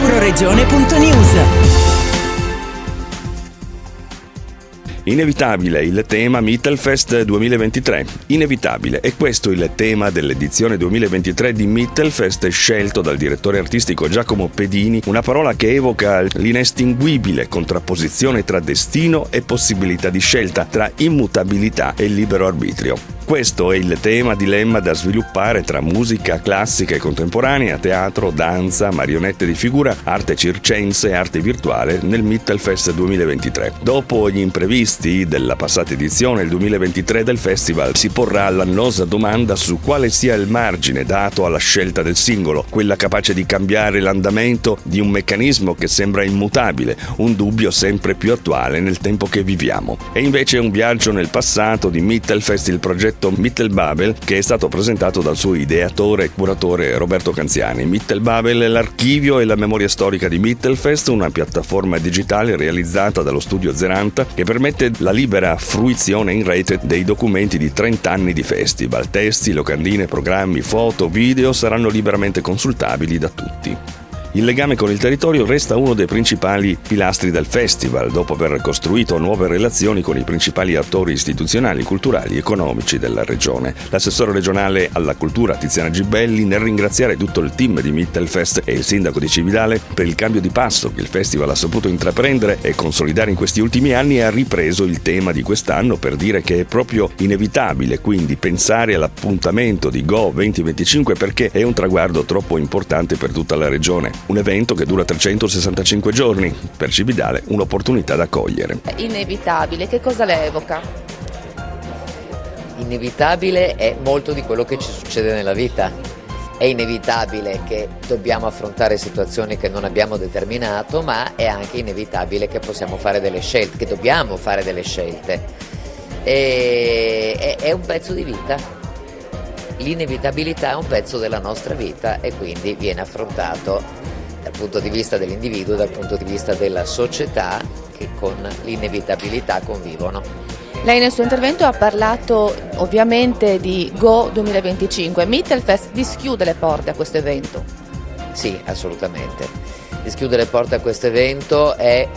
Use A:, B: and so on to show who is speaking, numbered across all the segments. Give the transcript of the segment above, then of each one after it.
A: Euroregione.news.
B: Inevitabile il tema Mittelfest 2023. Inevitabile, è questo il tema dell'edizione 2023 di Mittelfest scelto dal direttore artistico Giacomo Pedini, una parola che evoca l'inestinguibile contrapposizione tra destino e possibilità di scelta, tra immutabilità e libero arbitrio. Questo è il dilemma da sviluppare tra musica classica e contemporanea, teatro, danza, marionette di figura, arte circense e arte virtuale nel Mittelfest 2023. Dopo gli imprevisti della passata edizione, il 2023 del festival si porrà l'annosa domanda su quale sia il margine dato alla scelta del singolo, quella capace di cambiare l'andamento di un meccanismo che sembra immutabile, un dubbio sempre più attuale nel tempo che viviamo. E invece un viaggio nel passato di Mittelfest, il progetto Mittelbabel, che è stato presentato dal suo ideatore e curatore Roberto Canziani. Mittelbabel è l'archivio e la memoria storica di Mittelfest, una piattaforma digitale realizzata dallo studio Zeranta che permette la libera fruizione in rete dei documenti di 30 anni di festival. Testi, locandine, programmi, foto, video saranno liberamente consultabili da tutti. Il legame con il territorio resta uno dei principali pilastri del festival, dopo aver costruito nuove relazioni con i principali attori istituzionali, culturali e economici della regione. L'assessore regionale alla cultura Tiziana Gibelli, nel ringraziare tutto il team di Mittelfest e il sindaco di Cividale per il cambio di passo che il festival ha saputo intraprendere e consolidare in questi ultimi anni, ha ripreso il tema di quest'anno per dire che è proprio inevitabile quindi pensare all'appuntamento di Go 2025 perché è un traguardo troppo importante per tutta la regione. Un evento che dura 365 giorni, per Cividale un'opportunità da cogliere.
C: Inevitabile, che cosa le evoca?
D: Inevitabile è molto di quello che ci succede nella vita. È inevitabile che dobbiamo affrontare situazioni che non abbiamo determinato, ma è anche inevitabile che possiamo fare delle scelte, che dobbiamo fare delle scelte. È un pezzo di vita. L'inevitabilità è un pezzo della nostra vita e quindi viene affrontato dal punto di vista dell'individuo, dal punto di vista della società che con l'inevitabilità convivono.
C: Lei nel suo intervento ha parlato ovviamente di Go 2025. Mittelfest dischiude le porte a questo evento?
D: Sì, assolutamente. Dischiudere le porte a questo evento è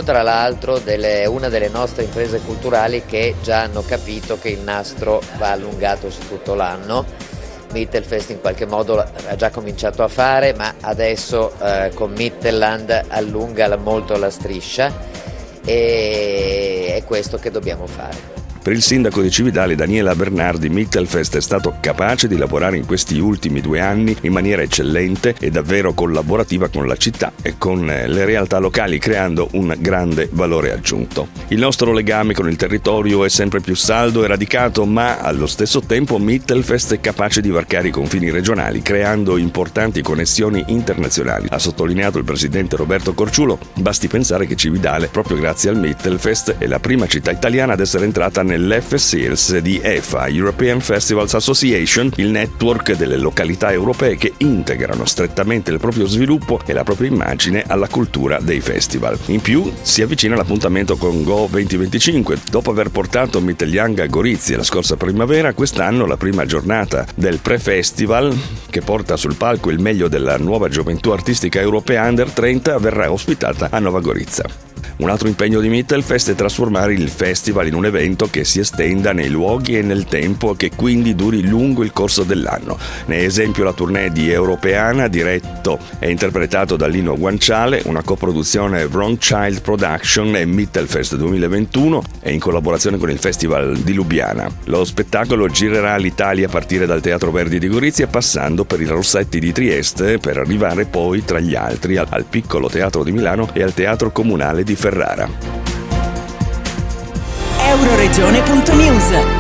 D: tra l'altro una delle nostre imprese culturali che già hanno capito che il nastro va allungato su tutto l'anno. Mittelfest in qualche modo ha già cominciato a fare, ma adesso con Mittelland allunga molto la striscia e è questo che dobbiamo fare.
B: Per il sindaco di Cividale, Daniela Bernardi, Mittelfest è stato capace di lavorare in questi ultimi 2 anni in maniera eccellente e davvero collaborativa con la città e con le realtà locali, creando un grande valore aggiunto. Il nostro legame con il territorio è sempre più saldo e radicato, ma allo stesso tempo Mittelfest è capace di varcare i confini regionali, creando importanti connessioni internazionali. Ha sottolineato il presidente Roberto Corciulo. Basti pensare che Cividale, proprio grazie al Mittelfest, è la prima città italiana ad essere entrata nell'FSIRS di EFA, European Festivals Association, il network delle località europee che integrano strettamente il proprio sviluppo e la propria immagine alla cultura dei festival. In più si avvicina l'appuntamento con Go 2025. Dopo aver portato Mitteljanga a Gorizia la scorsa primavera, quest'anno la prima giornata del pre-festival, che porta sul palco il meglio della nuova gioventù artistica europea Under 30, verrà ospitata a Nova Gorica. Un altro impegno di Mittelfest è trasformare il festival in un evento che si estenda nei luoghi e nel tempo e che quindi duri lungo il corso dell'anno. Ne è esempio la tournée di Europeana, diretto e interpretato da Lino Guanciale, una coproduzione Wrong Child Production e Mittelfest 2021 e in collaborazione con il Festival di Lubiana. Lo spettacolo girerà l'Italia a partire dal Teatro Verdi di Gorizia, passando per il Rossetti di Trieste, per arrivare poi tra gli altri al Piccolo Teatro di Milano e al Teatro Comunale di Ferrara.
A: Euroregione.news